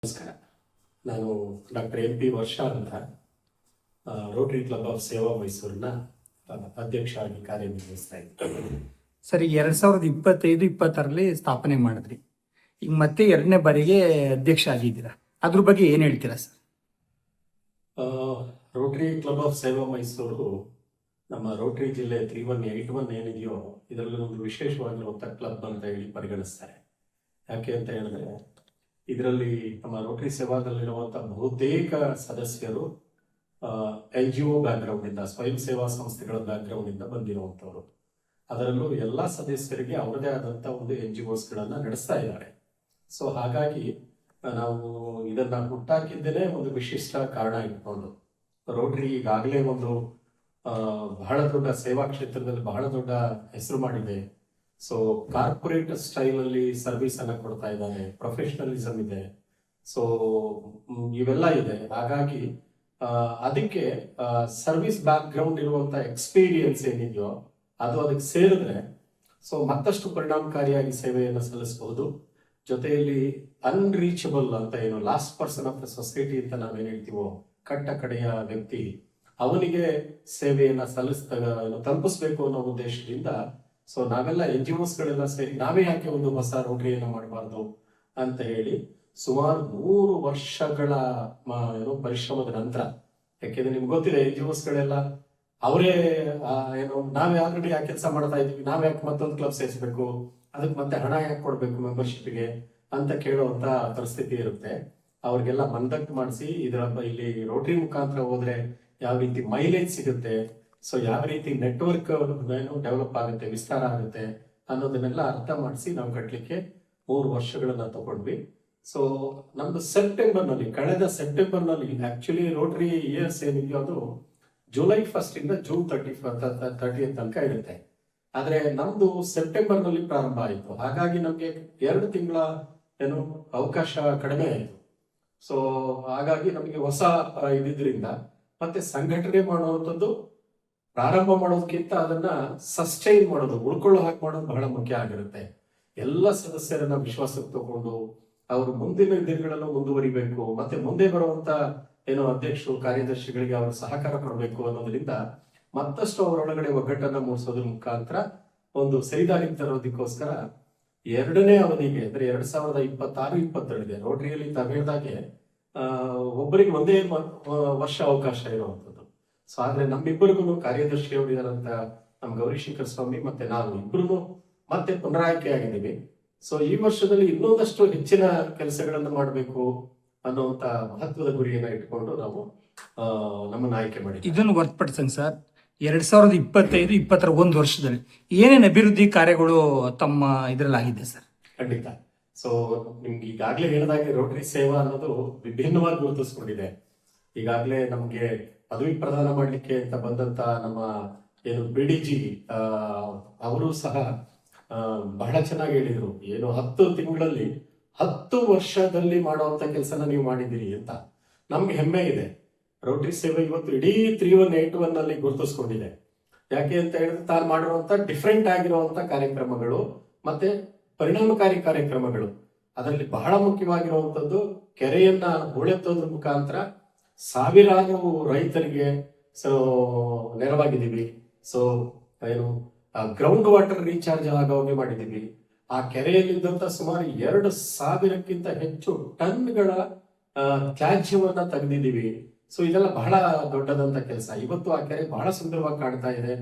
ನಮಸ್ಕಾರ. ನಾನು doctor MP ವರ್ಷ ಅಂತ ರೋಟರಿ ಕ್ಲಬ್ ಆಫ್ ಸೇವಾ ಮೈಸೂರಿನ ಅಧ್ಯಕ್ಷ ಆಗಿ ಕಾರ್ಯನಿರ್ವಹಿಸ್ತಾ ಇದ್ದೀನಿ. ಸರ್, 2025-26ರಲ್ಲಿ ಸ್ಥಾಪನೆ ಮಾಡಿದ್ರಿ. ಈಗ ಮತ್ತೆ 2ನೇ ಬಾರಿಗೆ ಅಧ್ಯಕ್ಷ ಆಗಿದ್ದೀರಾ. ಅದ್ರ ಬಗ್ಗೆ ಏನ್ ಹೇಳ್ತೀರಾ ಸರ್? ರೋಟರಿ ಕ್ಲಬ್ ಆಫ್ ಸೇವಾ ಮೈಸೂರು ನಮ್ಮ ರೋಟರಿ ಜಿಲ್ಲೆ 3181 ಏನಿದೆಯೋ ಇದರಲ್ಲಿ ಒಂದು ವಿಶೇಷವಾಗಿರುವಂಥ ಕ್ಲಬ್ ಅಂತ ಹೇಳಿ ಪರಿಗಣಿಸ್ತಾರೆ. ಯಾಕೆ ಅಂತ ಹೇಳಿದ್ರೆ ಇದರಲ್ಲಿ ನಮ್ಮ ರೋಟರಿ ಸೇವಾದಲ್ಲಿರುವಂಥ ಬಹುತೇಕ ಸದಸ್ಯರು NGO ಬ್ಯಾಕ್ಗ್ರೌಂಡ್ ಇಂದ, ಸ್ವಯಂ ಸೇವಾ ಸಂಸ್ಥೆಗಳ ಬ್ಯಾಕ್ಗ್ರೌಂಡ್ ಇಂದ ಬಂದಿರುವಂಥವ್ರು. ಅದರಲ್ಲೂ ಎಲ್ಲ ಸದಸ್ಯರಿಗೆ ಅವರದೇ ಆದಂಥ ಒಂದು NGOs ಗಳನ್ನ ನಡೆಸ್ತಾ ಇದ್ದಾರೆ. ಸೊ ಹಾಗಾಗಿ ನಾವು ಇದನ್ನ ಹುಟ್ಟಾಕಿದ್ದೇನೆ ಒಂದು ವಿಶಿಷ್ಟ ಕಾರಣ ಇಟ್ಕೊಂಡು. ರೋಟರಿ ಈಗಾಗಲೇ ಒಂದು ಬಹಳ ದೊಡ್ಡ ಸೇವಾ ಕ್ಷೇತ್ರದಲ್ಲಿ ಬಹಳ ದೊಡ್ಡ ಹೆಸರು ಮಾಡಿದೆ. ಸೊ ಕಾರ್ಪೊರೇಟ್ ಸ್ಟೈಲ್ ಅಲ್ಲಿ ಸರ್ವಿಸ್ ಅನ್ನ ಕೊಡ್ತಾ ಇದ್ದಾರೆ, ಪ್ರೊಫೆಷನಲಿಸಮ್ ಇದೆ, ಸೊ ಇವೆಲ್ಲ ಇದೆ. ಹಾಗಾಗಿ ಅದಕ್ಕೆ ಸರ್ವಿಸ್ ಬ್ಯಾಕ್ ಗ್ರೌಂಡ್ ಇರುವಂತ ಎಕ್ಸ್ಪೀರಿಯನ್ಸ್ ಏನಿದೆಯೋ ಅದು ಅದಕ್ಕೆ ಸೇರಿದ್ರೆ ಸೊ ಮತ್ತಷ್ಟು ಪರಿಣಾಮಕಾರಿಯಾಗಿ ಸೇವೆಯನ್ನು ಸಲ್ಲಿಸಬಹುದು. ಜೊತೆಯಲ್ಲಿ ಅನ್ರೀಚಬಲ್ ಅಂತ ಏನು last person of the society ಅಂತ ನಾವೇನ್ ಹೇಳ್ತೀವೋ, ಕಟ್ಟ ಕಡೆಯ ವ್ಯಕ್ತಿ, ಅವನಿಗೆ ಸೇವೆಯನ್ನ ತಲುಪಿಸ್ಬೇಕು ಅನ್ನೋ ಉದ್ದೇಶದಿಂದ ಸೊ ನಾವೆಲ್ಲ NGOs ಗಳೆಲ್ಲ ಸೇರಿ ನಾವೇ ಯಾಕೆ ಒಂದು ಹೊಸ ರೋಟರಿಯನ್ನು ಮಾಡಬಾರ್ದು ಅಂತ ಹೇಳಿ ಸುಮಾರು 3 ವರ್ಷಗಳ ಪರಿಶ್ರಮದ ನಂತರ, ಯಾಕೆಂದ್ರೆ ನಿಮ್ಗೆ ಗೊತ್ತಿದೆ NGOs ಗಳೆಲ್ಲ ಅವರೇ ನಾವೇ ಆಲ್ರೆಡಿ ಆ ಕೆಲಸ ಮಾಡ್ತಾ ಇದೀವಿ, ನಾವ್ ಯಾಕೆ ಮತ್ತೊಂದು ಕ್ಲಬ್ ಸೇರಿಸಬೇಕು, ಅದಕ್ಕೆ ಮತ್ತೆ ಹಣ ಯಾಕೆ ಕೊಡ್ಬೇಕು ಮೆಂಬರ್ಶಿಪ್ಗೆ ಅಂತ ಕೇಳುವಂತ ಪರಿಸ್ಥಿತಿ ಇರುತ್ತೆ. ಅವ್ರಿಗೆಲ್ಲ ಮನದಟ್ಟು ಮಾಡಿಸಿ ಇಲ್ಲಿ ರೋಟರಿ ಮುಖಾಂತರ ಹೋದ್ರೆ ಯಾವ ರೀತಿ ಮೈಲೇಜ್ ಸಿಗುತ್ತೆ, ಸೊ ಯಾವ ರೀತಿ ನೆಟ್ವರ್ಕ್ ಡೆವಲಪ್ ಆಗುತ್ತೆ, ವಿಸ್ತಾರ ಆಗುತ್ತೆ ಅನ್ನೋದನ್ನೆಲ್ಲ ಅರ್ಥ ಮಾಡಿಸಿ ನಾವು ಕಟ್ಟಲಿಕ್ಕೆ 3 ವರ್ಷಗಳನ್ನ ತಗೊಂಡ್ವಿ. ಸೊ ನಮ್ದು ಕಳೆದ ಸೆಪ್ಟೆಂಬರ್ ನಲ್ಲಿ ಆಕ್ಚುಲಿ ರೋಟರಿ ಇಯರ್ಸ್ ಏನಿದೆಯೋ ಅದು July 1st ಇಂದ June 30th ತನಕ ಇರುತ್ತೆ. ಆದ್ರೆ ನಮ್ದು ಸೆಪ್ಟೆಂಬರ್ ನಲ್ಲಿ ಪ್ರಾರಂಭ ಆಯಿತು. ಹಾಗಾಗಿ ನಮ್ಗೆ 2 ತಿಂಗಳ ಅವಕಾಶ ಕಡಿಮೆ ಆಯಿತು. ಸೊ ಹಾಗಾಗಿ ನಮಗೆ ಹೊಸ ಇದ್ರಿಂದ ಮತ್ತೆ ಸಂಘಟನೆ ಮಾಡುವಂಥದ್ದು ಪ್ರಾರಂಭ ಮಾಡೋದಕ್ಕಿಂತ ಅದನ್ನ ಸಸ್ಟೈನ್ ಮಾಡೋದು, ಉಳ್ಕೊಳ್ಳೋ ಹಾಗೆ ಮಾಡೋದು ಬಹಳ ಮುಖ್ಯ ಆಗಿರುತ್ತೆ. ಎಲ್ಲ ಸದಸ್ಯರನ್ನ ವಿಶ್ವಾಸಕ್ಕೆ ತಗೊಂಡು ಅವರು ಮುಂದಿನ ದಿನಗಳಲ್ಲೂ ಮುಂದುವರಿಬೇಕು, ಮತ್ತೆ ಮುಂದೆ ಬರುವಂತ ಅಧ್ಯಕ್ಷರು ಕಾರ್ಯದರ್ಶಿಗಳಿಗೆ ಅವರು ಸಹಕಾರ ಕೊಡಬೇಕು ಅನ್ನೋದ್ರಿಂದ ಮತ್ತಷ್ಟು ಅವರೊಳಗಡೆ ಒಗ್ಗಟ್ಟನ್ನ ಮೂಡಿಸೋದ್ರ ಮುಖಾಂತರ ಒಂದು ಸರಿದಾರಿಗೆ ತರೋದಕ್ಕೋಸ್ಕರ 2ನೇ ಅವಧಿಗೆ ಅಂದ್ರೆ 2026-27 ರೋಟರಿಯಲ್ಲಿ ತಾವು ಹೇಳಿದಾಗೆ ಒಬ್ಬರಿಗೆ ಒಂದೇ ವರ್ಷ ಅವಕಾಶ ಇರುವಂತದ್ದು. ಸೊ ಆದ್ರೆ ನಮ್ಮಿಬ್ಬರಿಗೂ ಕಾರ್ಯದರ್ಶಿಯವರು ಇದಾರಂತ ನಮ್ ಗೌರಿಶಂಕರ್ ಸ್ವಾಮಿ ಮತ್ತೆ ನಾವು ಇಬ್ರು ಮತ್ತೆ ಪುನರಾಯ್ಕೆ ಆಗಿದ್ದೀವಿ. ಸೊ ಈ ವರ್ಷದಲ್ಲಿ ಇನ್ನೊಂದಷ್ಟು ಹೆಚ್ಚಿನ ಕೆಲಸಗಳನ್ನು ಮಾಡಬೇಕು ಅನ್ನುವಂತ ಮಹತ್ವದ ಗುರಿಯನ್ನ ಇಟ್ಕೊಂಡು ನಾವು ನಮ್ಮನ್ನ ಆಯ್ಕೆ ಮಾಡಿದ್ವಿ. ಇದನ್ನು ಹೊರತುಪಡಿಸಂಗ್ ಸರ್, 2025-20 1 ವರ್ಷದಲ್ಲಿ ಏನೇನು ಅಭಿವೃದ್ಧಿ ಕಾರ್ಯಗಳು ತಮ್ಮ ಇದರಲ್ಲಿ ಆಗಿದೆ ಸರ್? ಖಂಡಿತ. ಸೊ ನಿಮ್ಗೆ ಈಗಾಗಲೇ ಹೇಳಿದಾಗೆ ರೋಟರಿ ಸೇವಾ ಅನ್ನೋದು ವಿಭಿನ್ನವಾಗಿ ಗುರುತಿಸ್ಕೊಂಡಿದೆ. ಈಗಾಗಲೇ ನಮ್ಗೆ ಪದವಿ ಪ್ರದಾನ ಮಾಡ್ಲಿಕ್ಕೆ ಅಂತ ಬಂದಂತ ನಮ್ಮ BDG ಅವರು ಸಹ ಬಹಳ ಚೆನ್ನಾಗಿ ಹೇಳಿದ್ರು, 10 ತಿಂಗಳಲ್ಲಿ 10 ವರ್ಷದಲ್ಲಿ ಮಾಡುವಂತ ಕೆಲಸನ ನೀವು ಮಾಡಿದ್ದೀರಿ ಅಂತ. ನಮ್ಗೆ ಹೆಮ್ಮೆ ಇದೆ. ರೋಟರಿ ಸೇವೆ ಇವತ್ತು ಇಡೀ 3181 ನಲ್ಲಿ ಗುರುತಿಸ್ಕೊಂಡಿದೆ. ಯಾಕೆ ಅಂತ ಹೇಳಿದ್ರೆ ತಾನು ಮಾಡಿರುವಂತ ಡಿಫ್ರೆಂಟ್ ಆಗಿರುವಂತ ಕಾರ್ಯಕ್ರಮಗಳು ಮತ್ತೆ ಪರಿಣಾಮಕಾರಿ ಕಾರ್ಯಕ್ರಮಗಳು. ಅದರಲ್ಲಿ ಬಹಳ ಮುಖ್ಯವಾಗಿರುವಂತದ್ದು ಕೆರೆಯನ್ನ ಹೂಳೆತ್ತೋದ್ರ ಮುಖಾಂತರ ಸಾವಿರಾರು ರೈತರಿಗೆ ನೆರವಾಗಿದ್ದೀವಿ. ಸೊ ಗ್ರೌಂಡ್ ವಾಟರ್ ರೀಚಾರ್ಜ್ ಆಗೋಗೆ ಮಾಡಿದ್ದೀವಿ. ಆ ಕೆರೆಯಲ್ಲಿದ್ದಂತ ಸುಮಾರು 2,000ಕ್ಕಿಂತ ಹೆಚ್ಚು ಟನ್ಗಳ ತ್ಯಾಜ್ಯವನ್ನ ತೆಗೆದಿದ್ದೀವಿ. ಸೊ ಇದೆಲ್ಲ ಬಹಳ ದೊಡ್ಡದಂತ ಕೆಲಸ. ಇವತ್ತು ಆ ಕೆರೆ ಬಹಳ ಸುಂದರವಾಗಿ ಕಾಣ್ತಾ ಇದೆ.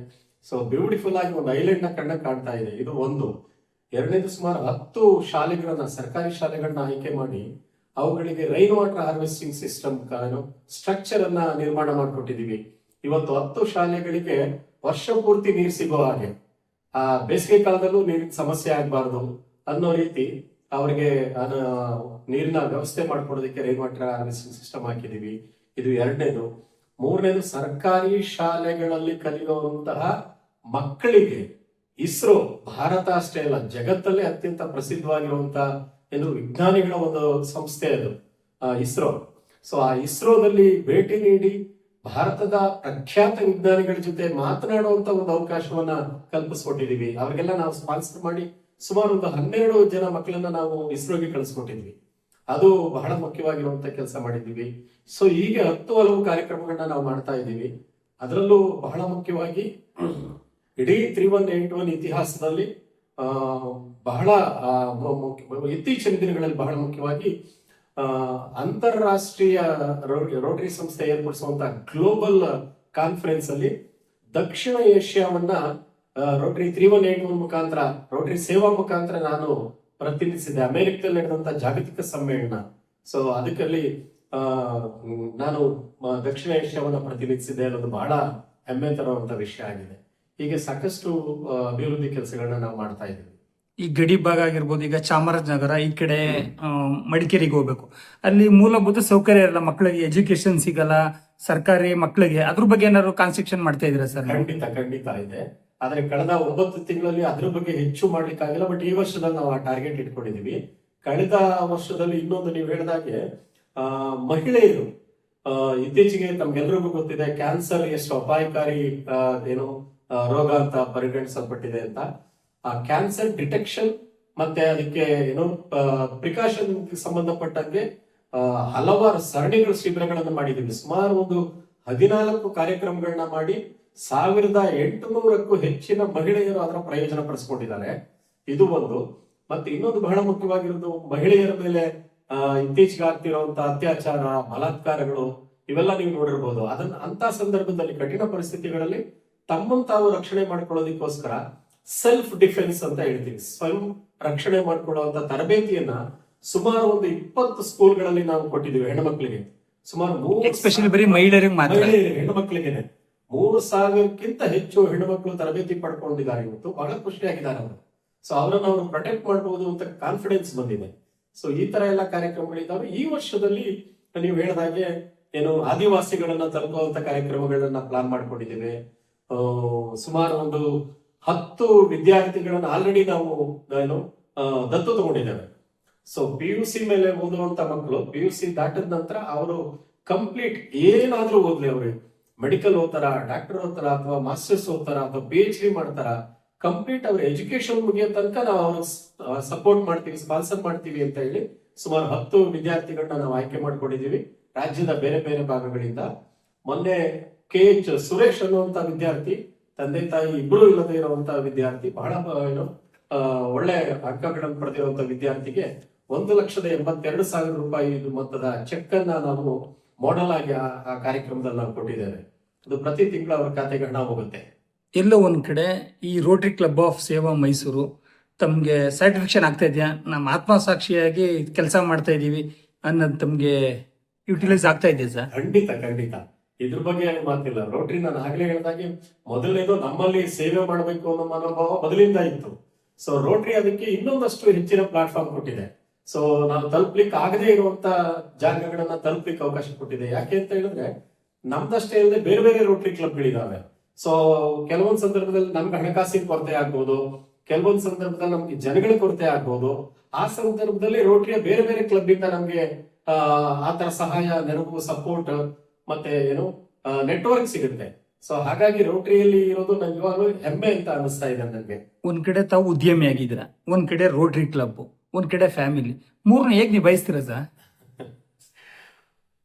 ಸೊ ಬ್ಯೂಟಿಫುಲ್ ಆಗಿ ಒಂದು ಐಲ್ಯಾಂಡ್ ನ ಕಾಣ್ತಾ ಇದೆ. ಇದು ಒಂದು. 2ನೇದು ಸುಮಾರು 10 ಶಾಲೆಗಳನ್ನ, ಸರ್ಕಾರಿ ಶಾಲೆಗಳನ್ನ ಆಯ್ಕೆ ಮಾಡಿ ಅವುಗಳಿಗೆ rain water harvesting system structure ಅನ್ನ ನಿರ್ಮಾಣ ಮಾಡಿಕೊಟ್ಟಿದೀವಿ. ಇವತ್ತು 10 ಶಾಲೆಗಳಿಗೆ ವರ್ಷ ಪೂರ್ತಿ ನೀರು ಸಿಗೋ ಹಾಗೆ, ಆ ಬೇಸಿಗೆ ಕಾಲದಲ್ಲೂ ನೀರಿನ ಸಮಸ್ಯೆ ಆಗಬಾರ್ದು ಅನ್ನೋ ರೀತಿ ಅವರಿಗೆ ನೀರಿನ ವ್ಯವಸ್ಥೆ ಮಾಡ್ಕೊಡೋದಕ್ಕೆ ರೈನ್ ವಾಟರ್ ಹಾರ್ವೆಸ್ಟಿಂಗ್ ಸಿಸ್ಟಮ್ ಹಾಕಿದೀವಿ. ಇದು 2ನೇದು. 3ನೇದು ಸರ್ಕಾರಿ ಶಾಲೆಗಳಲ್ಲಿ ಕಲಿಯುವಂತಹ ಮಕ್ಕಳಿಗೆ ಇಸ್ರೋ, ಭಾರತ ಅಷ್ಟೇ ಅಲ್ಲ ಜಗತ್ತಲ್ಲೇ ಅತ್ಯಂತ ಪ್ರಸಿದ್ಧವಾಗಿರುವಂತಹ ವಿಜ್ಞಾನಿಗಳ ಒಂದು ಸಂಸ್ಥೆ ಅದು ಇಸ್ರೋ. ಸೊ ಆ ಇಸ್ರೋದಲ್ಲಿ ಭೇಟಿ ನೀಡಿ ಭಾರತದ ಪ್ರಖ್ಯಾತ ವಿಜ್ಞಾನಿಗಳ ಜೊತೆ ಮಾತನಾಡುವಂತ ಒಂದು ಅವಕಾಶವನ್ನ ಕಲ್ಪಿಸ್ಕೊಟ್ಟಿದೀವಿ. ಅವ್ರಿಗೆಲ್ಲ ನಾವು ಸ್ಪಾನ್ಸರ್ ಮಾಡಿ ಸುಮಾರು ಒಂದು 12 ಜನ ಮಕ್ಕಳನ್ನ ನಾವು ಇಸ್ರೋಗೆ ಕಳಿಸ್ಕೊಟ್ಟಿದ್ವಿ. ಅದು ಬಹಳ ಮುಖ್ಯವಾಗಿರುವಂತ ಕೆಲಸ ಮಾಡಿದ್ದೀವಿ. ಸೊ ಹೀಗೆ 10 ಹಲವು ಕಾರ್ಯಕ್ರಮಗಳನ್ನ ನಾವು ಮಾಡ್ತಾ ಇದ್ದೀವಿ. ಅದರಲ್ಲೂ ಬಹಳ ಮುಖ್ಯವಾಗಿ ಇಡೀ 3181 ಇತಿಹಾಸದಲ್ಲಿ ಆ, ಬಹಳ ಇತ್ತೀಚಿನ ದಿನಗಳಲ್ಲಿ ಬಹಳ ಮುಖ್ಯವಾಗಿ ಆ, ಅಂತಾರಾಷ್ಟ್ರೀಯ ರೋಟರಿ ಸಂಸ್ಥೆ ಏರ್ಪಡಿಸುವಂತಹ ಗ್ಲೋಬಲ್ ಕಾನ್ಫರೆನ್ಸ್ ಅಲ್ಲಿ ದಕ್ಷಿಣ ಏಷ್ಯಾವನ್ನ ರೋಟರಿ 3181 ಮುಖಾಂತರ, ರೋಟರಿ ಸೇವಾ ಮುಖಾಂತರ ನಾನು ಪ್ರತಿನಿಧಿಸಿದೆ ಅಮೆರಿಕದಲ್ಲಿ ನಡೆದಂತ ಜಾಗತಿಕ ಸಮ್ಮೇಳನ. ಸೊ ಅದಕ್ಕಲ್ಲಿ ಆ, ನಾನು ದಕ್ಷಿಣ ಏಷ್ಯಾವನ್ನ ಪ್ರತಿನಿಧಿಸಿದೆ ಅನ್ನೋದು ಬಹಳ ಹೆಮ್ಮೆ ತರುವಂತ ವಿಷಯ ಆಗಿದೆ. ಹೀಗೆ ಸಾಕಷ್ಟು ಅಭಿವೃದ್ಧಿ ಕೆಲಸಗಳನ್ನ ನಾವು ಮಾಡ್ತಾ ಇದ್ದೀವಿ. ಈ ಗಡಿ ಭಾಗ ಆಗಿರ್ಬೋದು, ಈಗ ಚಾಮರಾಜನಗರ ಈ ಕಡೆ ಮಡಿಕೇರಿಗೆ ಹೋಗ್ಬೇಕು, ಅಲ್ಲಿ ಮೂಲಭೂತ ಸೌಕರ್ಯ ಇರಲ್ಲ, ಮಕ್ಕಳಿಗೆ ಎಜುಕೇಶನ್ ಸಿಗಲ್ಲ, ಸರ್ಕಾರಿ ಮಕ್ಕಳಿಗೆ ಅದ್ರ ಬಗ್ಗೆ ಏನಾದ್ರು ಕಾನ್ಸ್ಟ್ರಕ್ಷನ್ ಮಾಡ್ತಾ ಇದೀರಾ ಸರ್? ಖಂಡಿತ ಇದೆ. ಆದ್ರೆ ಕಳೆದ 9 ತಿಂಗಳಲ್ಲಿ ಅದ್ರ ಬಗ್ಗೆ ಹೆಚ್ಚು ಮಾಡ್ಲಿಕ್ಕಾಗಿಲ್ಲ. ಬಟ್ ಈ ವರ್ಷದಲ್ಲಿ ನಾವು ಆ ಟಾರ್ಗೆಟ್ ಇಟ್ಕೊಂಡಿದೀವಿ. ಕಳೆದ ವರ್ಷದಲ್ಲಿ ಇನ್ನೊಂದು ನೀವು ಹೇಳಿದಾಗೆ ಮಹಿಳೆಯರು ಇತ್ತೀಚೆಗೆ ತಮ್ಗೆಲ್ರಿಗೂ ಗೊತ್ತಿದೆ ಕ್ಯಾನ್ಸರ್ ಎಷ್ಟು ಅಪಾಯಕಾರಿ ಏನು ರೋಗ ಅಂತ ಪರಿಗಣಿಸಲ್ಪಟ್ಟಿದೆ ಅಂತ. ಆ ಕ್ಯಾನ್ಸರ್ ಡಿಟೆಕ್ಷನ್ ಮತ್ತೆ ಅದಕ್ಕೆ ಏನು ಪ್ರಿಕಾಷನ್ ಸಂಬಂಧಪಟ್ಟಂಗೆ ಹಲವಾರು ಸರಣಿಗಳ ಶಿಬಿರಗಳನ್ನು ಮಾಡಿದ್ದೀವಿ. ಸುಮಾರು ಒಂದು 14 ಕಾರ್ಯಕ್ರಮಗಳನ್ನ ಮಾಡಿ 1800ಕ್ಕೂ ಹೆಚ್ಚಿನ ಮಹಿಳೆಯರು ಅದರ ಪ್ರಯೋಜನ ಪಡಿಸ್ಕೊಂಡಿದ್ದಾರೆ. ಇದು ಒಂದು. ಮತ್ತೆ ಇನ್ನೊಂದು ಬಹಳ ಮುಖ್ಯವಾಗಿರೋದು ಮಹಿಳೆಯರ ಮೇಲೆ ಇತ್ತೀಚೆಗೆ ಆಗ್ತಿರುವಂತಹ ಅತ್ಯಾಚಾರ, ಬಲಾತ್ಕಾರಗಳು ಇವೆಲ್ಲ ನೀವು ನೋಡಿರ್ಬೋದು. ಅಂತ ಸಂದರ್ಭದಲ್ಲಿ ಕಠಿಣ ಪರಿಸ್ಥಿತಿಗಳಲ್ಲಿ ತಮ್ಮನ್ನು ತಾವು ರಕ್ಷಣೆ ಮಾಡ್ಕೊಳ್ಳೋದಕ್ಕೋಸ್ಕರ ಸೆಲ್ಫ್ ಡಿಫೆನ್ಸ್ ಅಂತ ಹೇಳ್ತೀವಿ, ಸ್ವಯಂ ರಕ್ಷಣೆ ಮಾಡ್ಕೊಳ್ಳುವಂತ ತರಬೇತಿಯನ್ನ ಸುಮಾರು ಒಂದು 20 ಸ್ಕೂಲ್ಗಳಲ್ಲಿ ನಾವು ಕೊಟ್ಟಿದ್ದೀವಿ ಹೆಣ್ಮಕ್ಳಿಗೆ. ಸುಮಾರು ಎಸ್ಪೆಷಲಿ ಬರೀ ಮಹಿಳೆಯರಿಗೆ ಮಾತ್ರ, ಹೆಣ್ಮಕ್ಳಿಗೆ 3000ಕ್ಕಿಂತ ಹೆಚ್ಚು ಹೆಣ್ಮಕ್ಳು ತರಬೇತಿ ಪಡ್ಕೊಂಡಿದ್ದಾರೆ. ಇವತ್ತು ಬಹಳ ಖುಷಿಯಾಗಿದ್ದಾರೆ ಅವರು. ಸೊ ಅವರನ್ನು ಅವರು ಪ್ರೊಟೆಕ್ಟ್ ಮಾಡಬಹುದು ಅಂತ ಕಾನ್ಫಿಡೆನ್ಸ್ ಬಂದಿದೆ. ಸೊ ಈ ತರ ಎಲ್ಲ ಕಾರ್ಯಕ್ರಮಗಳಿದ್ದಾವೆ. ಈ ವರ್ಷದಲ್ಲಿ ನೀವು ಹೇಳಿದಾಗೆ ಏನು ಆದಿವಾಸಿಗಳನ್ನ ತಲುಪುವಂತ ಕಾರ್ಯಕ್ರಮಗಳನ್ನ ಪ್ಲಾನ್ ಮಾಡ್ಕೊಂಡಿದ್ದೇವೆ. ಸುಮಾರು ಒಂದು 10 ವಿದ್ಯಾರ್ಥಿಗಳನ್ನ ಆಲ್ರೆಡಿ ನಾವು ಏನು ದತ್ತು ತಗೊಂಡಿದ್ದೇವೆ. ಸೊ PUC ಮೇಲೆ ಓದುವಂತ ಮಕ್ಕಳು PUC ದಾಟಿದ ನಂತರ ಅವರು ಕಂಪ್ಲೀಟ್ ಏನಾದ್ರೂ ಓದ್ಲಿ, ಅವರು ಮೆಡಿಕಲ್ ಓದ್ತಾರ, ಡಾಕ್ಟರ್ ಓದ್ತಾರ, ಅಥವಾ ಮಾಸ್ಟರ್ಸ್ ಓದ್ತಾರ, ಅಥವಾ PhD ಮಾಡ್ತಾರ, ಕಂಪ್ಲೀಟ್ ಅವ್ರ ಎಜುಕೇಶನ್ ಮುಗಿಯೋ ತನಕ ನಾವು ಅವ್ರ ಸಪೋರ್ಟ್ ಮಾಡ್ತೀವಿ, ಸ್ಪಾನ್ಸರ್ ಮಾಡ್ತೀವಿ ಅಂತ ಹೇಳಿ ಸುಮಾರು 10 ವಿದ್ಯಾರ್ಥಿಗಳನ್ನ ನಾವು ಆಯ್ಕೆ ಮಾಡ್ಕೊಂಡಿದೀವಿ ರಾಜ್ಯದ ಬೇರೆ ಬೇರೆ ಭಾಗಗಳಿಂದ. ಮೊನ್ನೆ KH ಸುರೇಶ್ ಅನ್ನುವಂತ ವಿದ್ಯಾರ್ಥಿ, ತಂದೆ ತಾಯಿ ಇಬ್ರು ಇಲ್ಲದೆ ಇರುವಂತಹ ವಿದ್ಯಾರ್ಥಿ, ಬಹಳ ಏನು ಒಳ್ಳೆ ಅಂಕಗಳನ್ನು ಪಡೆದಿರುವಂತಹ ವಿದ್ಯಾರ್ಥಿಗೆ 1,82,000 ರೂಪಾಯಿ ಮೊತ್ತದ ಚೆಕ್ ಅನ್ನ ನಾವು ಮಾಡೆಲ್ ಆಗಿ ಆ ಕಾರ್ಯಕ್ರಮದಲ್ಲಿ ನಾವು ಕೊಟ್ಟಿದ್ದೇವೆ. ಅದು ಪ್ರತಿ ತಿಂಗಳು ಅವರ ಖಾತೆಗೆ ಹಣ ಹೋಗುತ್ತೆ. ಎಲ್ಲೋ ಒಂದ್ ಕಡೆ ಈ ರೋಟರಿ ಕ್ಲಬ್ ಆಫ್ ಸೇವಾ ಮೈಸೂರು ತಮ್ಗೆ ಸ್ಯಾಟಿಸ್ಫ್ಯಾಕ್ಷನ್ ಆಗ್ತಾ ಇದೆಯಾ? ನಮ್ಮ ಆತ್ಮಸಾಕ್ಷಿಯಾಗಿ ಕೆಲಸ ಮಾಡ್ತಾ ಇದೀವಿ ಅನ್ನೋದು ತಮ್ಗೆ ಯುಟಿಲೈಸ್ ಆಗ್ತಾ ಇದೆಯಾ ಸರ್? ಖಂಡಿತ ಇದ್ರ ಬಗ್ಗೆ ಮಾತಿಲ್ಲ. ರೋಟರಿ ನಾನು ಆಗ್ಲೇ ಹೇಳಿದಾಗೆ ಮೊದಲನೇದು ನಮ್ಮಲ್ಲಿ ಸೇವೆ ಮಾಡಬೇಕು ಅನ್ನೋ ಮನೋಭಾವ ಮೊದಲಿಂದ ಇತ್ತು. ಸೊ ರೋಟರಿ ಅದಕ್ಕೆ ಇನ್ನೊಂದಷ್ಟು ಹೆಚ್ಚಿನ ಪ್ಲಾಟ್ಫಾರ್ಮ್ ಕೊಟ್ಟಿದೆ. ಸೊ ನಾವು ತಲುಪ್ಲಿಕ್ಕೆ ಆಗದೆ ಇರುವಂತ ಜಾಗಗಳನ್ನ ತಲುಪ್ಲಿಕ್ಕೆ ಅವಕಾಶ ಕೊಟ್ಟಿದೆ. ಯಾಕೆ ಅಂತ ಹೇಳಿದ್ರೆ ನಮ್ದಷ್ಟೇ ಇಲ್ಲದೆ ಬೇರೆ ಬೇರೆ ರೋಟರಿ ಕ್ಲಬ್ಗಳಿದಾವೆ. ಸೊ ಕೆಲವೊಂದು ಸಂದರ್ಭದಲ್ಲಿ ನಮ್ಗೆ ಹಣಕಾಸಿನ ಕೊರತೆ ಆಗ್ಬೋದು, ಕೆಲವೊಂದು ಸಂದರ್ಭದಲ್ಲಿ ನಮ್ಗೆ ಜನಗಳ ಕೊರತೆ ಆಗ್ಬೋದು. ಆ ಸಂದರ್ಭದಲ್ಲಿ ರೋಟರಿಯ ಬೇರೆ ಬೇರೆ ಕ್ಲಬ್ ಇಂದ ನಮ್ಗೆ ಆತರ ಸಹಾಯ, ನೆರವು, ಸಪೋರ್ಟ್ ಮತ್ತೆ ಏನು ನೆಟ್ವರ್ಕ್ ಸಿಗುತ್ತೆ. ಸೊ ಹಾಗಾಗಿ ರೋಟರಿಯಲ್ಲಿ ಇರೋದು ನಂಗೆ ಇವಾಗಲೂ ಹೆಮ್ಮೆ ಅಂತ ಅನಿಸ್ತಾ ಇದೆ ನನಗೆ. ಒಂದ್ ಕಡೆ ತಾವು ಉದ್ಯಮಿ ಆಗಿದ್ದೀರಾ, ಒಂದ್ ಕಡೆ ರೋಟರಿ ಕ್ಲಬ್, ಒಂದ್ ಕಡೆ ಫ್ಯಾಮಿಲಿ, ಮೂರನ್ನ ಹೇಗ್ ನಿಭಾಯಿಸ್ತೀರಾ ಸರ್?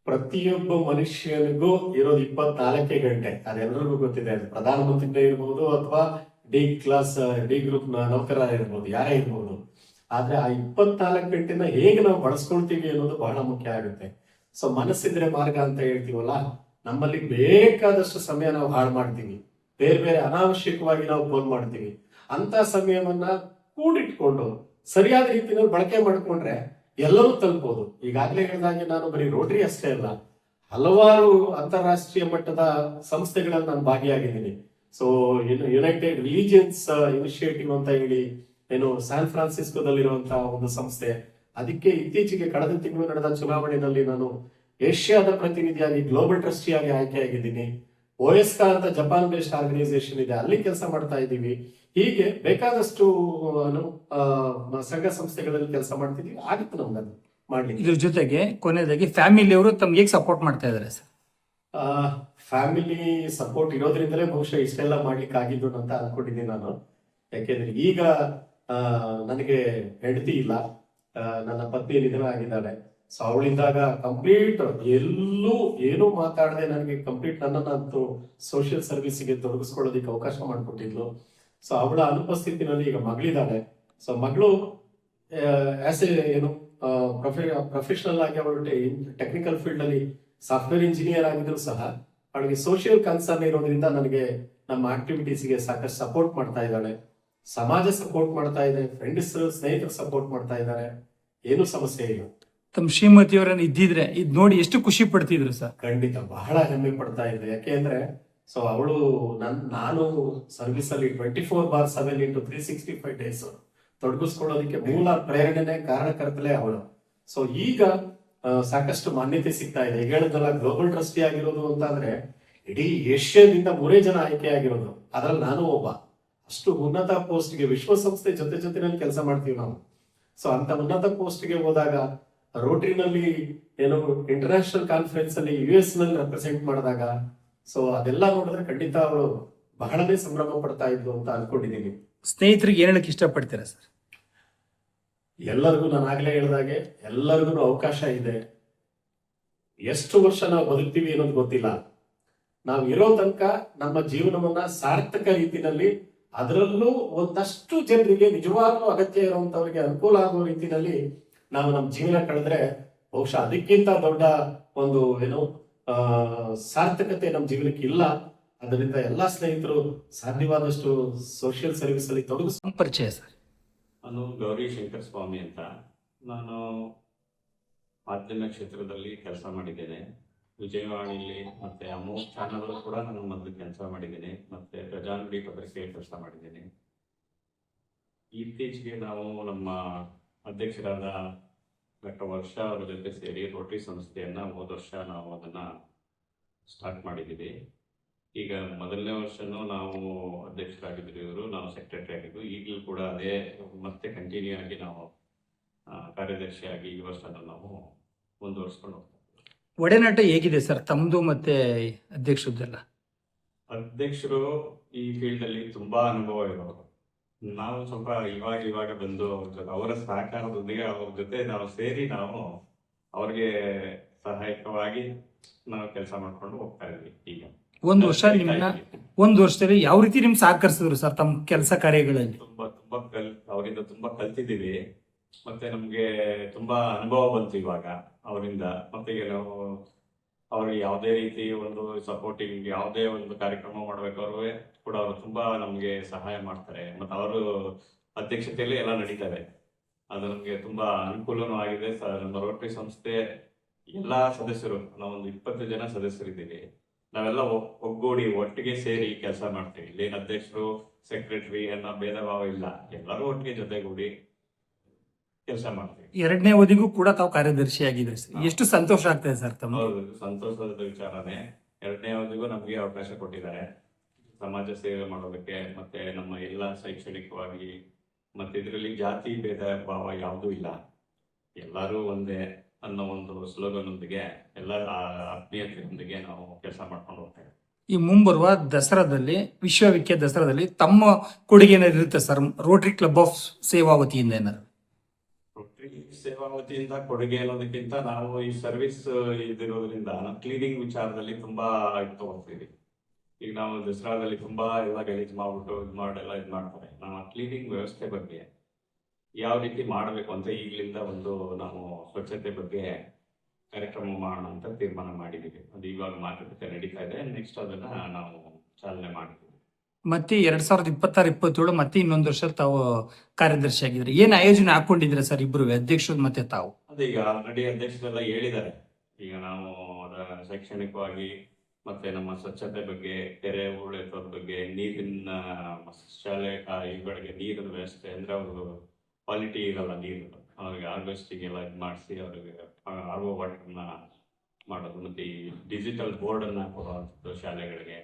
ಪ್ರತಿಯೊಬ್ಬ ಮನುಷ್ಯನಿಗೂ ಇರೋದು 24 ಗಂಟೆ. ಅದೆಲ್ಲರಿಗೂ ಗೊತ್ತಿದೆ. ಅದು ಪ್ರಧಾನಮಂತ್ರಿನೇ ಇರ್ಬೋದು, ಅಥವಾ ಡಿ ಗ್ರೂಪ್ ನೌಕರ ಇರ್ಬೋದು, ಯಾರೇ ಇರ್ಬೋದು. ಆದ್ರೆ ಆ 24 ಗಂಟೆನ ಹೇಗೆ ನಾವು ಬಳಸ್ಕೊಳ್ತೀವಿ ಅನ್ನೋದು ಬಹಳ ಮುಖ್ಯ ಆಗುತ್ತೆ. ಸೊ ಮನಸ್ಸಿದ್ರೆ ಮಾರ್ಗ ಅಂತ ಹೇಳ್ತೀವಲ್ಲ, ನಮ್ಮಲ್ಲಿ ಬೇಕಾದಷ್ಟು ಸಮಯ ನಾವು ಹಾಳು ಮಾಡ್ತೀವಿ, ಬೇರೆ ಬೇರೆ ಅನಾವಶ್ಯಕವಾಗಿ ನಾವು ಫೋನ್ ಮಾಡ್ತೀವಿ. ಅಂತ ಸಮಯವನ್ನ ಕೂಡಿಟ್ಕೊಂಡು ಸರಿಯಾದ ರೀತಿಯಲ್ಲಿ ಬಳಕೆ ಮಾಡ್ಕೊಂಡ್ರೆ ಎಲ್ಲರೂ ತಲುಪಬಹುದು. ಈಗಾಗಲೇ ಹೇಳಿದಾಗೆ ನಾನು ಬರೀ ರೋಟರಿ ಅಷ್ಟೇ ಅಲ್ಲ, ಹಲವಾರು ಅಂತಾರಾಷ್ಟ್ರೀಯ ಮಟ್ಟದ ಸಂಸ್ಥೆಗಳಲ್ಲಿ ನಾನು ಭಾಗಿಯಾಗಿದ್ದೀನಿ. ಸೊ ಯುನೈಟೆಡ್ ರಿಲಿಜಿಯನ್ಸ್ ಇನಿಷಿಯೇಟಿವ್ ಅಂತ ಹೇಳಿ ಏನು ಸ್ಯಾನ್ ಫ್ರಾನ್ಸಿಸ್ಕೋದಲ್ಲಿರುವಂತಹ ಒಂದು ಸಂಸ್ಥೆ, ಅದಕ್ಕೆ ಇತ್ತೀಚೆಗೆ ಕಳೆದ ತಿಂಗಳು ನಡೆದ ಚುನಾವಣೆಯಲ್ಲಿ ನಾನು ಏಷ್ಯಾದ ಪ್ರತಿನಿಧಿಯಾಗಿ ಗ್ಲೋಬಲ್ ಟ್ರಸ್ಟಿಯಾಗಿ ಆಯ್ಕೆಯಾಗಿದ್ದೀನಿ. OSCA ಅಂತ ಜಪಾನ್ ಬೇಸ್ಡ್ ಆರ್ಗನೈಸೇಷನ್ ಇದೆ, ಅಲ್ಲಿ ಕೆಲಸ ಮಾಡ್ತಾ ಇದ್ದೀವಿ. ಹೀಗೆ ಬೇಕಾದಷ್ಟು ಸಂಘ ಸಂಸ್ಥೆಗಳಲ್ಲಿ ಕೆಲಸ ಮಾಡ್ತಿದೀವಿ. ಆಗಿತ್ತು ನಮ್ಗೆ ಅದು ಮಾಡ್ಲಿಕ್ಕೆ. ಇದ್ರ ಜೊತೆಗೆ ಕೊನೆಯದಾಗಿ ಫ್ಯಾಮಿಲಿಯವರು ತಮ್ಗೆ ಹೇಗೆ ಸಪೋರ್ಟ್ ಮಾಡ್ತಾ ಇದಾರೆ ಸರ್? ಫ್ಯಾಮಿಲಿ ಸಪೋರ್ಟ್ ಇರೋದ್ರಿಂದಲೇ ಬಹುಶಃ ಇಷ್ಟೆಲ್ಲ ಮಾಡ್ಲಿಕ್ಕೆ ಆಗಿದ್ದು ಅಂತ ಅನ್ಕೊಂಡಿದ್ದೀನಿ ನಾನು. ಯಾಕೆಂದ್ರೆ ಈಗ ನನಗೆ ಹೆಂಡತಿ ಇಲ್ಲ, ನನ್ನ ಪತ್ನಿ ನಿಧನ ಆಗಿದ್ದಾಳೆ. ಸೊ ಅವಳಿದ್ದಾಗ ಕಂಪ್ಲೀಟ್ ಎಲ್ಲೂ ಏನೂ ಮಾತಾಡದೆ ನನಗೆ ಕಂಪ್ಲೀಟ್ ನನ್ನನ್ನಂತೂ ಸೋಷಿಯಲ್ ಸರ್ವಿಸ್ಗೆ ತೊಡಗಿಸ್ಕೊಳ್ಳೋದಕ್ಕೆ ಅವಕಾಶ ಮಾಡಿಕೊಟ್ಟಿದ್ಲು. ಸೊ ಅವಳ ಅನುಪಸ್ಥಿತಿನಲ್ಲಿ ಈಗ ಮಗಳಿದ್ದಾಳೆ. ಸೊ ಮಗಳು ಆಸ್ ಎ ಏನು ಪ್ರೊಫೆಷನಲ್ ಆಗಿ ಅವಳು ಟೆಕ್ನಿಕಲ್ ಫೀಲ್ಡ್ ಅಲ್ಲಿ ಸಾಫ್ಟ್ವೇರ್ ಇಂಜಿನಿಯರ್ ಆಗಿದ್ರು ಸಹ ಅವಳಿಗೆ ಸೋಷಿಯಲ್ ಕನ್ಸರ್ನ್ ಇರೋದ್ರಿಂದ ನನಗೆ ನಮ್ಮ ಆಕ್ಟಿವಿಟೀಸ್ಗೆ ಸಾಕಷ್ಟು ಸಪೋರ್ಟ್ ಮಾಡ್ತಾ ಇದ್ದಾಳೆ. ಸಮಾಜ ಸಪೋರ್ಟ್ ಮಾಡ್ತಾ ಇದೆ, ಫ್ರೆಂಡ್ಸ್ ಸ್ನೇಹಿತರು ಸಪೋರ್ಟ್ ಮಾಡ್ತಾ ಇದ್ದಾರೆ. ಏನು ಸಮಸ್ಯೆ ಇಲ್ಲ. ತಮ್ಮ ಶ್ರೀಮತಿಯವರನ್ನ ಇದ್ದಿದ್ರೆ ಇದ್ ನೋಡಿ ಎಷ್ಟು ಖುಷಿ ಪಡ್ತಿದ್ರು ಸರ್. ಖಂಡಿತ ಬಹಳ ಹೆಮ್ಮೆ ಪಡ್ತಾ ಇದ್ದೆ. ಯಾಕೆಂದ್ರೆ ಸೊ ಅವಳು ನಾನು ಸರ್ವಿಸ್ ಅಲ್ಲಿ 24/7 ಇಂಟು 365 ಡೇಸ್ ತೊಡಗಿಸ್ಕೊಳ್ಳೋದಕ್ಕೆ ಮೂಲ ಪ್ರೇರಣೆನೇ ಕಾರಣಕರ್ತಲೇ ಅವಳು. ಸೊ ಈಗ ಸಾಕಷ್ಟು ಮಾನ್ಯತೆ ಸಿಗ್ತಾ ಇದೆ. ಈಗ ಹೇಳಿದ್ನಲ್ಲ, ಗ್ಲೋಬಲ್ ಟ್ರಸ್ಟಿ ಆಗಿರೋದು ಅಂತಂದ್ರೆ ಇಡೀ ಏಷ್ಯಾದಿಂದ 3 ಜನ ಆಯ್ಕೆ ಆಗಿರೋದು, ಅದ್ರಲ್ಲಿ ನಾನು ಒಬ್ಬ. ಅಷ್ಟು ಉನ್ನತ ಪೋಸ್ಟ್ಗೆ ವಿಶ್ವಸಂಸ್ಥೆ ಜೊತೆನಲ್ಲಿ ಕೆಲಸ ಮಾಡ್ತೀವಿ ನಾವು. ಸೊ ಅಂತ ಉನ್ನತ ಪೋಸ್ಟ್ಗೆ ಹೋದಾಗ ರೋಟರಿನಲ್ಲಿ ಏನು ಇಂಟರ್ನ್ಯಾಷನಲ್ ಕಾನ್ಫರೆನ್ಸ್ ಅಲ್ಲಿ US ನಲ್ಲಿ ರೆಪ್ರೆಸೆಂಟ್ ಮಾಡಿದಾಗ ಸೊ ಅದೆಲ್ಲ ನೋಡಿದ್ರೆ ಖಂಡಿತ ಅವಳು ಬಹಳನೇ ಸಂಭ್ರಮ ಪಡ್ತಾ ಇದ್ಲು ಅಂತ ಅನ್ಕೊಂಡಿದ್ದೀನಿ. ಸ್ನೇಹಿತರಿಗೆ ಏನ್ ಹೇಳಕ್ ಇಷ್ಟಪಡ್ತೀರಾ ಸರ್? ಎಲ್ಲರಿಗೂ ನಾನು ಆಗ್ಲೇ ಹೇಳಿದಾಗೆ ಎಲ್ಲರಿಗೂ ಅವಕಾಶ ಇದೆ. ಎಷ್ಟು ವರ್ಷ ನಾವು ಬದುಕ್ತೀವಿ ಅನ್ನೋದು ಗೊತ್ತಿಲ್ಲ. ನಾವು ಇರೋ ತನಕ ನಮ್ಮ ಜೀವನವನ್ನ ಸಾರ್ಥಕ ರೀತಿಯಲ್ಲಿ, ಅದರಲ್ಲೂ ಒಂದಷ್ಟು ಜನರಿಗೆ ನಿಜವಾಗ್ಲೂ ಅಗತ್ಯ ಇರುವಂತವರಿಗೆ ಅನುಕೂಲ ಆಗುವ ರೀತಿಯಲ್ಲಿ ನಾವು ನಮ್ಮ ಜೀವನ ಕಳೆದ್ರೆ ಬಹುಶಃ ಅದಕ್ಕಿಂತ ದೊಡ್ಡ ಒಂದು ಏನು ಸಾರ್ಥಕತೆ ನಮ್ಮ ಜೀವನಕ್ಕೆ ಇಲ್ಲ. ಅದರಿಂದ ಎಲ್ಲಾ ಸ್ನೇಹಿತರು ಸಾಧ್ಯವಾದಷ್ಟು ಸೋಷಿಯಲ್ ಸರ್ವಿಸ್ ಅಲ್ಲಿ ಪರಿಚಯ ಸರ್. ನಾನು ಗೌರಿ ಶಂಕರ್ ಸ್ವಾಮಿ ಅಂತ. ನಾನು ಮಾಧ್ಯಮ ಕ್ಷೇತ್ರದಲ್ಲಿ ಕೆಲಸ ಮಾಡಿದ್ದೇನೆ. ವಿಜಯವಾಣಿಲಿ ಮತ್ತೆ ಅಮೋಘ್ ಚಾನಲ್ ಕೂಡ ನಾನು ಮೊದಲು ಕೆಲಸ ಮಾಡಿದ್ದೇನೆ. ಮತ್ತೆ ಪ್ರಜಾನುಡಿ ಪತ್ರಿಕೆ ಕೆಲಸ ಮಾಡಿದ್ದೇನೆ. ಇತ್ತೀಚೆಗೆ ನಾವು ನಮ್ಮ ಅಧ್ಯಕ್ಷರಾದ ಡಾಕ್ಟರ್ ವರ್ಷ ಅವರ ಜೊತೆ ಸೇರಿ ರೋಟರಿ ಸಂಸ್ಥೆಯನ್ನ ಹೋದ ವರ್ಷ ನಾವು ಅದನ್ನ ಸ್ಟಾರ್ಟ್ ಮಾಡಿದ್ದೀವಿ. ಈಗ ಮೊದಲನೇ ವರ್ಷನೂ ನಾವು ಅಧ್ಯಕ್ಷರಾಗಿದ್ದರು ಇವರು, ನಾವು ಸೆಕ್ರೆಟರಿ ಆಗಿದ್ವು. ಈಗಲೂ ಕೂಡ ಅದೇ ಮತ್ತೆ ಕಂಟಿನ್ಯೂ ಆಗಿ ನಾವು ಕಾರ್ಯದರ್ಶಿಯಾಗಿ ಈ ವರ್ಷನೂ ನಾವು ಮುಂದುವರಿಸ್ಕೊಂಡು ಹೋಗ್ತೀವಿ. ಒಡನಾಟ ಹೇಗಿದೆ ಸರ್ ತಮ್ದು ಮತ್ತೆ ಅಧ್ಯಕ್ಷರದ್ದೆಲ್ಲ? ಅಧ್ಯಕ್ಷರು ಈ ಫೀಲ್ಡ್ ಅಲ್ಲಿ ತುಂಬಾ ಅನುಭವ ಇರೋರು. ನಾವು ಸ್ವಲ್ಪ ಇವಾಗ ಬಂದು ಅವರ ಸಹಕಾರದೊಂದಿಗೆ ಅವ್ರ ಜೊತೆ ನಾವು ಸೇರಿ ನಾವು ಅವ್ರಿಗೆ ಸಹಾಯಕವಾಗಿ ನಾವು ಕೆಲಸ ಮಾಡ್ಕೊಂಡು ಹೋಗ್ತಾ ಇದ್ವಿ. ಈಗ ಒಂದು ವರ್ಷದಲ್ಲಿ ಯಾವ ರೀತಿ ನಿಮ್ಗೆ ಸಹಕರಿಸಿದ್ರು ಸರ್ ತಮ್ಮ ಕೆಲಸ ಕಾರ್ಯಗಳಲ್ಲಿ? ತುಂಬಾ ಅವರಿಂದ ತುಂಬಾ ಕಲ್ತಿದ್ದೀವಿ. ಮತ್ತೆ ನಮ್ಗೆ ತುಂಬಾ ಅನುಭವ ಬಂತು ಇವಾಗ ಅವರಿಂದ. ಮತ್ತೆ ಈಗ ನಾವು ಅವ್ರಿಗೆ ಯಾವುದೇ ರೀತಿ ಒಂದು ಸಪೋರ್ಟಿಂಗ್ ಯಾವುದೇ ಒಂದು ಕಾರ್ಯಕ್ರಮ ಮಾಡ್ಬೇಕಾದ್ರೆ ಕೂಡ ಅವರು ತುಂಬಾ ನಮ್ಗೆ ಸಹಾಯ ಮಾಡ್ತಾರೆ. ಮತ್ತೆ ಅವರು ಅಧ್ಯಕ್ಷತೆಯಲ್ಲಿ ಎಲ್ಲ ನಡೀತವೆ. ಅದು ನಮ್ಗೆ ತುಂಬಾ ಅನುಕೂಲನೂ ಆಗಿದೆ. ನಮ್ಮ ರೋಟರಿ ಸಂಸ್ಥೆ ಎಲ್ಲಾ ಸದಸ್ಯರು, ನಾವೊಂದು 20 ಜನ ಸದಸ್ಯರಿದ್ದೀವಿ. ನಾವೆಲ್ಲ ಒಗ್ಗೂಡಿ ಒಟ್ಟಿಗೆ ಸೇರಿ ಕೆಲಸ ಮಾಡ್ತೀವಿ. ಇಲ್ಲಿ ಅಧ್ಯಕ್ಷರು ಸೆಕ್ರೆಟರಿ ಅನ್ನೋ ಭೇದ ಭಾವ ಇಲ್ಲ. ಎಲ್ಲರೂ ಒಟ್ಟಿಗೆ ಜೊತೆಗೂಡಿ ಕೆಲಸ ಮಾಡ್ತೀವಿ. 2ನೇ ಅವಧಿಗೂ ಕೂಡ ತಾವು ಕಾರ್ಯದರ್ಶಿ ಆಗಿದ್ರಿ ಸರ್. ಎಷ್ಟು ಸಂತೋಷ ಆಗ್ತದೆ ಸರ್ ತಮ್ಮ? ಹೌದು, ಸಂತೋಷದ ವಿಚಾರನೇ. 2ನೇ ಅವಧಿಗೂ ನಮ್ಗೆ ಅವಕಾಶ ಕೊಟ್ಟಿದ್ದಾರೆ ಸಮಾಜ ಸೇವೆ ಮಾಡೋದಕ್ಕೆ. ಮತ್ತೆ ನಮ್ಮ ಎಲ್ಲ ಶೈಕ್ಷಣಿಕವಾಗಿ ಮತ್ತೆ ಇದರಲ್ಲಿ ಜಾತಿ ಭೇದ ಭಾವ ಯಾವುದೂ ಇಲ್ಲ, ಎಲ್ಲರೂ ಒಂದೇ ಅನ್ನೋ ಒಂದು ಸ್ಲೋಗನ್ ಒಂದಿಗೆ ಎಲ್ಲ ಆತ್ಮೀಯತೆಯೊಂದಿಗೆ ನಾವು ಕೆಲಸ ಮಾಡ್ಕೊಂಡು ಹೋಗ್ತೇವೆ. ಈ ಮುಂಬರುವ ದಸರಾದಲ್ಲಿ, ವಿಶ್ವವಿಖ್ಯಾತ ದಸರಾದಲ್ಲಿ ತಮ್ಮ ಕೊಡುಗೆ ಏನಾದ್ರು ಇರುತ್ತೆ ಸರ್ ರೋಟರಿ ಕ್ಲಬ್ ಆಫ್ ಸೇವಾ ವತಿಯಿಂದ? ಏನಾದ್ರು ರೋಟರಿ ಸೇವಾ ವತಿಯಿಂದ ಕೊಡುಗೆ ಅನ್ನೋದಕ್ಕಿಂತ ನಾವು ಈ ಸರ್ವಿಸ್ ಇದಿರೋದ್ರಿಂದ ಕ್ಲೀನಿಂಗ್ ವಿಚಾರದಲ್ಲಿ ತುಂಬಾ ಇದು ಹೋಗ್ತೀವಿ. ಈಗ ನಾವು ದಸರಾದಲ್ಲಿ ತುಂಬಾ ಎಲ್ಲ ಗಲೀಜ್ ಮಾಡ್ಬಿಟ್ಟು ಇದು ಮಾಡ್ತಾರೆ. ನಾವು ಕ್ಲೀನಿಂಗ್ ವ್ಯವಸ್ಥೆ ಬಗ್ಗೆ ಯಾವ ರೀತಿ ಮಾಡಬೇಕು ಅಂತ ಈಗಲಿಂದ ಒಂದು ನಾವು ಸ್ವಚ್ಛತೆ ಬಗ್ಗೆ ಕಾರ್ಯಕ್ರಮ ಮಾಡೋಣ ಅಂತ ತೀರ್ಮಾನ ಮಾಡಿದ್ದೀವಿ. ಅದು ಇವಾಗ ಮಾತುಕತೆ ನಡೀತಾ ಇದೆ. ನೆಕ್ಸ್ಟ್ ಅದನ್ನ ನಾವು ಚಾಲನೆ ಮಾಡ್ತೀವಿ. ಮತ್ತೆ 2026-27 ಮತ್ತೆ ಇನ್ನೊಂದು ವರ್ಷ ತಾವು ಕಾರ್ಯದರ್ಶಿ ಆಗಿದ್ರೆ ಏನ್ ಆಯೋಜನೆ ಹಾಕೊಂಡಿದ್ರೆ ಸರ್ ಇಬ್ರು ಅಧ್ಯಕ್ಷರು ಮತ್ತೆ ತಾವು? ಅದೀಗ ಆಲ್ರೆಡಿ ಅಧ್ಯಕ್ಷರೆಲ್ಲ ಹೇಳಿದ್ದಾರೆ. ಈಗ ನಾವು ಶೈಕ್ಷಣಿಕವಾಗಿ ಮತ್ತೆ ನಮ್ಮ ಸ್ವಚ್ಛತೆ ಬಗ್ಗೆ, ಕೆರೆ ಉಳಿಸೋದ್ರ ಬಗ್ಗೆ, ನೀರಿನ ಶಾಲೆ ಇವುಗಳಿಗೆ ನೀರಿನ ವ್ಯವಸ್ಥೆ ಅಂದ್ರೆ ಅವರು ಕ್ವಾಲಿಟಿ ಇರಲ್ಲ ನೀರು, ಅವ್ರಿಗೆ ಹಾರ್ವೆಸ್ಟಿಂಗ್ ಎಲ್ಲ ಮಾಡಿಸಿ ಅವ್ರಿಗೆ RO ವಾಟರ್ನ ಮಾಡೋದು. ಮತ್ತೆ ಈ ಡಿಜಿಟಲ್ ಬೋರ್ಡ್ ಅನ್ನ ಕೊಡುವಂಥದ್ದು ಶಾಲೆಗಳಿಗೆ,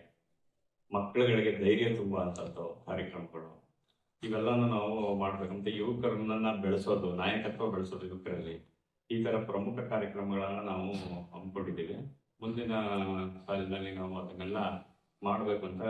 ಮಕ್ಕಳುಗಳಿಗೆ ಧೈರ್ಯ ತುಂಬುವಂಥದ್ದು ಕಾರ್ಯಕ್ರಮಗಳು, ಇವೆಲ್ಲನೂ ನಾವು ಮಾಡ್ಬೇಕಂತ. ಯುವಕರನ್ನ ಬೆಳೆಸೋದು, ನಾಯಕತ್ವ ಬೆಳೆಸೋದು ಯುವಕರಲ್ಲಿ, ಈ ತರ ಪ್ರಮುಖ ಕಾರ್ಯಕ್ರಮಗಳನ್ನ ನಾವು ಹಮ್ಮಿಕೊಂಡಿದ್ದೀವಿ. ಮುಂದಿನ ಸಾಲಿನಲ್ಲಿ ನಾವು ಅದನ್ನೆಲ್ಲ ಮಾಡಬೇಕು ಅಂತ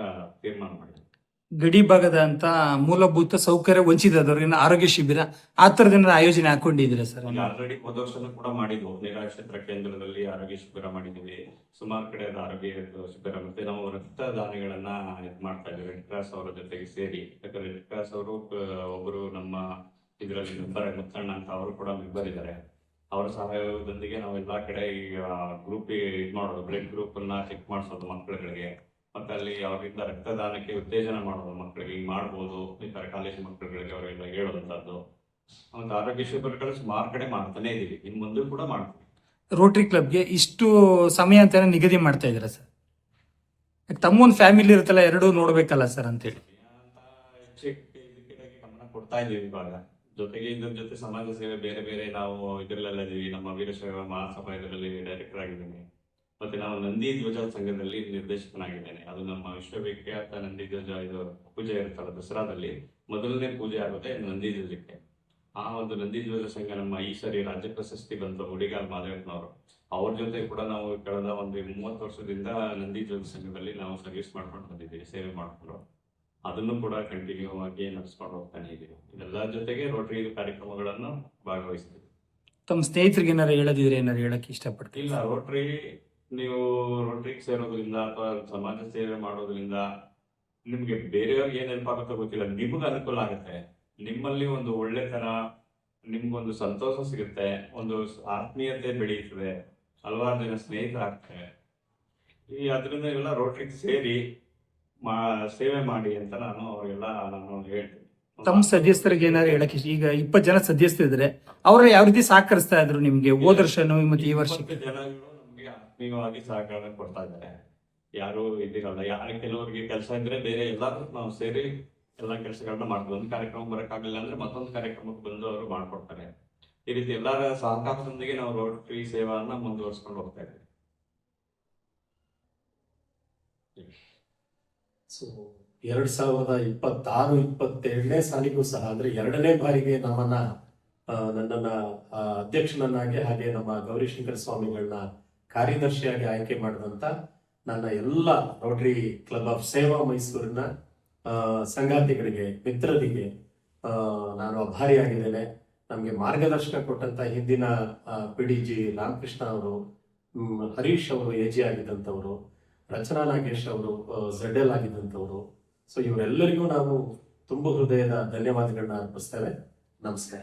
ತೀರ್ಮಾನ ಮಾಡಿದ್ವಿ. ಗಡಿ ಭಾಗದ ಅಂತ ಮೂಲಭೂತ ಸೌಕರ್ಯ ವಂಚಿತದವ್ರಿಗೆ ಆರೋಗ್ಯ ಶಿಬಿರ ಆ ತರದಿಂದ ಆಯೋಜನೆ ಹಾಕೊಂಡಿದ್ದೀರಾ ಸರ್? ಆಲ್ರೆಡಿ ಹೋದ ವರ್ಷನೂ ಕೂಡ ಮಾಡಿದ್ವು. ನಿರಾಶ್ರಿತರ ಕೇಂದ್ರದಲ್ಲಿ ಆರೋಗ್ಯ ಶಿಬಿರ ಮಾಡಿದೀವಿ. ಸುಮಾರು ಕಡೆ ಅದು ಆರೋಗ್ಯ ಶಿಬಿರ, ಮತ್ತೆ ನಾವು ರಕ್ತದಾನಿಗಳನ್ನ ಇದು ಮಾಡ್ತಾ ಇದ್ದೀವಿ ರೆಡ್ ಕ್ರಾಸ್ ಅವರ ಜೊತೆಗೆ ಸೇರಿ. ಯಾಕಂದ್ರೆ ರೆಡ್ ಕ್ರಾಸ್ ಅವರು ಒಬ್ಬರು ನಮ್ಮ ಇದರಲ್ಲಿ ಮೆಂಬರ್ ಮುತ್ತಣ್ಣ ಅಂತ ಅವರು ಕೂಡ ಮೆಂಬರ್ ಇದ್ದಾರೆ. ಅವರ ಸಹಯೋಗದೊಂದಿಗೆ ನಾವು ಎಲ್ಲಾ ಕಡೆ ಈಗ ಗ್ರೂಪ್ ಇದು ಮಾಡೋದು, ಬ್ಲಡ್ ಗ್ರೂಪ್ ಅನ್ನ ಚೆಕ್ ಮಾಡಿಸೋದು ಮಕ್ಕಳುಗಳಿಗೆ, ಮತ್ತೆ ಅಲ್ಲಿ ಅವರಿಂದ ರಕ್ತದಾನಕ್ಕೆ ಉತ್ತೇಜನ ಮಾಡೋದು ಮಕ್ಕಳಿಗೆ ಹಿಂಗ್ ಮಾಡ್ಬೋದು ಈ ತರ ಕಾಲೇಜ್ ಮಕ್ಕಳುಗಳಿಗೆ ಅವರೆಲ್ಲ ಹೇಳುವಂತದ್ದು. ಒಂದು ಆರೋಗ್ಯ ಶಿಬಿರಗಳು ಸುಮಾರು ಕಡೆ ಮಾಡ್ತಾನೆ ಇದೀವಿ, ಇನ್ ಮುಂದೆ ಕೂಡ ಮಾಡ್ತೀವಿ. ರೋಟರಿ ಕ್ಲಬ್ಗೆ ಇಷ್ಟು ಸಮಯ ಅಂತ ನಿಗದಿ ಮಾಡ್ತಾ ಇದ್ದೀರಾ ಸರ್? ತಮ್ಮೊಂದು ಫ್ಯಾಮಿಲಿ ಇರುತ್ತಲ್ಲ, ಎರಡೂ ನೋಡ್ಬೇಕಲ್ಲ ಸರ್ ಅಂತೇಳಿ ಇದಕ್ಕೆ ಗಮನ ಕೊಡ್ತಾ ಇದೀವಿ ಇವಾಗ. ಜೊತೆಗೆ ಇದ್ರ ಜೊತೆ ಸಮಾಜ ಸೇವೆ ಬೇರೆ ಬೇರೆ ನಾವು ಇದರಲ್ಲೆಲ್ಲ ಇದೀವಿ. ನಮ್ಮ ವೀರಶೈವ ಮಹಾಸಭಾ ಇದರಲ್ಲಿ ಡೈರೆಕ್ಟರ್ ಆಗಿದ್ದೀನಿ. ಮತ್ತೆ ನಾವು ನಂದಿ ಧ್ವಜ ಸಂಘದಲ್ಲಿ ನಿರ್ದೇಶಕನಾಗಿದ್ದೇನೆ. ಅದು ನಮ್ಮ ವಿಶ್ವವಿಖ್ಯಾತ ನಂದಿ ಧ್ವಜ ಇದು ಪೂಜೆ ಇರುತ್ತಲ್ಲ ದಸರಾದಲ್ಲಿ ಮೊದಲನೇ ಪೂಜೆ ಆಗುತ್ತೆ ನಂದಿ ಧ್ವಜಕ್ಕೆ. ಆ ಒಂದು ನಂದಿ ಧ್ವಜ ಸಂಘ ನಮ್ಮ ಈ ಸರಿ ರಾಜ್ಯ ಪ್ರಶಸ್ತಿ ಬಂತು ಉಡಿಗಾಲ್ ಮಾದೇವಪ್ಪನವರು. ಅವ್ರ ಜೊತೆ ಕೂಡ ನಾವು ಕಳೆದ ಒಂದು 30 ವರ್ಷದಿಂದ ನಂದಿ ಧ್ವಜ ಸಂಘದಲ್ಲಿ ನಾವು ಸರ್ವಿಸ್ ಮಾಡ್ಕೊಂಡು ಬಂದಿದ್ದೀವಿ, ಸೇವೆ ಮಾಡ್ಕೊಂಡು. ಅದನ್ನು ಕೂಡ ಕಂಟಿನ್ಯೂ ಆಗಿ ನಡೆಸ್ಕೊಂಡು ಹೋಗ್ತಾನೆ ಇದ್ದೀವಿ. ಇದೆಲ್ಲರ ಜೊತೆಗೆ ರೋಟರಿ ಕಾರ್ಯಕ್ರಮಗಳನ್ನು ಭಾಗವಹಿಸ್ತೀವಿ. ತಮ್ಮ ಸ್ನೇಹಿತರಿಗೆ ಏನಾರು ಹೇಳೋದಿದ್ರೆ ಏನಾರು ಹೇಳಕ್ ಇಷ್ಟಪಡ್ತೀವಿ? ಇಲ್ಲ, ನೀವು ರೋಟರಿಗೆ ಸೇರೋದ್ರಿಂದ ಅಥವಾ ಸಮಾಜ ಸೇವೆ ಮಾಡೋದ್ರಿಂದ ನಿಮ್ಗೆ ಬೇರೆಯವ್ರಿಗೆ ಏನ್ ನೆನಪಾಗುತ್ತೋ ಗೊತ್ತಿಲ್ಲ, ನಿಮ್ಗೆ ಅನುಕೂಲ ಆಗುತ್ತೆ. ನಿಮ್ಮಲ್ಲಿ ಒಂದು ಒಳ್ಳೆತನ, ನಿಮ್ಗೊಂದು ಸಂತೋಷ ಸಿಗುತ್ತೆ, ಒಂದು ಆತ್ಮೀಯತೆ ಬೆಳೆಯುತ್ತದೆ, ಹಲವಾರು ಜನ ಸ್ನೇಹಿತರಾಗ್ತಾರೆ. ಅದರಿಂದ ಎಲ್ಲ ರೋಟರಿಗೆ ಸೇರಿ ಸೇವೆ ಮಾಡಿ ಅಂತ ನಾನು ಅವ್ರಿಗೆಲ್ಲ ಹೇಳ್ತೀನಿ. ತಮ್ಮ ಸದಸ್ಯರಿಗೆ ಏನಾರು ಹೇಳಕ್ ಇಷ್ಟ? ಈಗ 20 ಜನ ಸದಸ್ಯರಿದ್ರೆ ಅವ್ರ ಯಾವ ರೀತಿ ಸಹಕರಿಸ್ತಾ ಇದ್ರು ನಿಮ್ಗೆ ಹೋದ ವರ್ಷನೂ ಮತ್ತೆ ಈ ವರ್ಷ? ಜನಗಳು ನಮ್ಗೆ ಆತ್ಮೀಯವಾಗಿ ಸಹಕಾರ ಕೊಡ್ತಾ ಇದ್ದಾರೆ. ಯಾರು ಇದಿರಲ್ಲ, ಕೆಲವರಿಗೆ ಕೆಲಸ ಇದ್ರೆ ಬೇರೆ ಎಲ್ಲಾದ್ರೂ ನಾವು ಸೇರಿ ಎಲ್ಲಾ ಕೆಲಸಗಳನ್ನ ಮಾಡ್ತೀವಿ. ಒಂದು ಕಾರ್ಯಕ್ರಮ ಬರಕ್ಕಾಗಲಿಲ್ಲ ಅಂದ್ರೆ ಮತ್ತೊಂದು ಕಾರ್ಯಕ್ರಮಕ್ಕೆ ಬಂದು ಅವರು ಮಾಡ್ಕೊಡ್ತಾರೆ. ಈ ರೀತಿ ಎಲ್ಲರ ಸಹಕಾರದೊಂದಿಗೆ ನಾವು ರೋಟರಿ ಸೇವೆಯನ್ನ ಮುಂದುವರ್ಸ್ಕೊಂಡು ಹೋಗ್ತಾ ಇದ್ದೀವಿ. ಸೊ 2026-27ನೇ ಸಾಲಿಗೂ ಸಹ ಅಂದ್ರೆ 2ನೇ ಬಾರಿಗೆ ನನ್ನನ್ನ ಅಧ್ಯಕ್ಷನನ್ನಾಗಿ ಹಾಗೆ ನಮ್ಮ ಗೌರಿಶಂಕರ ಸ್ವಾಮಿಗಳನ್ನ ಕಾರ್ಯದರ್ಶಿಯಾಗಿ ಆಯ್ಕೆ ಮಾಡಿದಂತ ನನ್ನ ಎಲ್ಲ ರೋಟರಿ ಕ್ಲಬ್ ಆಫ್ ಸೇವಾ ಮೈಸೂರಿನ ಸಂಗಾತಿಗಳಿಗೆ, ಮಿತ್ರರಿಗೆ ನಾನು ಆಭಾರಿಯಾಗಿದ್ದೇನೆ. ನಮಗೆ ಮಾರ್ಗದರ್ಶನ ಕೊಟ್ಟಂತ ಹಿಂದಿನ PDG ರಾಮಕೃಷ್ಣ ಅವರು, ಹರೀಶ್ ಅವರು AG ಆಗಿದ್ದಂಥವ್ರು, ರಚನಾ ನಾಗೇಶ್ ಅವರು ZL ಆಗಿದ್ದಂಥವ್ರು. ಸೊ ಇವರೆಲ್ಲರಿಗೂ ನಾವು ತುಂಬ ಹೃದಯದ ಧನ್ಯವಾದಗಳನ್ನ ಅರ್ಪಿಸ್ತೇವೆ. ನಮಸ್ಕಾರ.